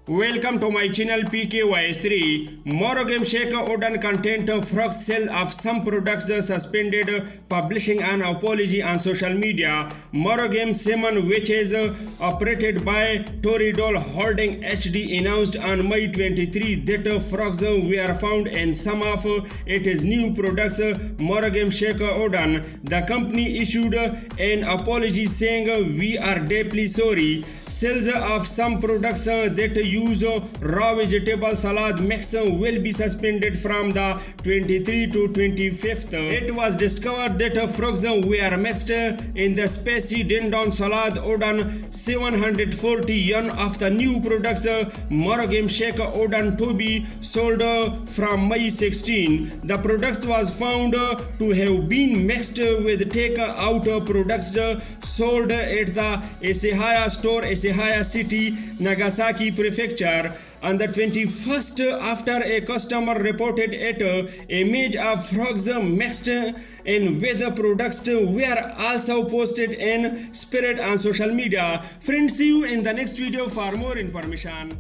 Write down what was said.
Welcome to my channel PKYS3. Morogam Shake Odon content frog sale of some products suspended, publishing an apology on social media. Morogam Semen, which is operated by Toridol Holding HD, announced on May 23 that frogs were found in some of its new products. Morogam Shake Odon, the company issued an apology saying, "We are deeply sorry. Sales of some products that use raw vegetable salad mix will be suspended from the 23 to 25th. It was discovered that frogs were mixed in the spicy dindon salad udon 740 yen of the new products Morogam Shake Udon to be sold from May 16. The products was found to have been mixed with take-out products sold at the Isehaya store, Isehaya City, Nagasaki Prefecture. On the 21st, after a customer reported it, image of frogs mixed in with the products were also posted and spread on social media. Friends, see you in the next video for more information.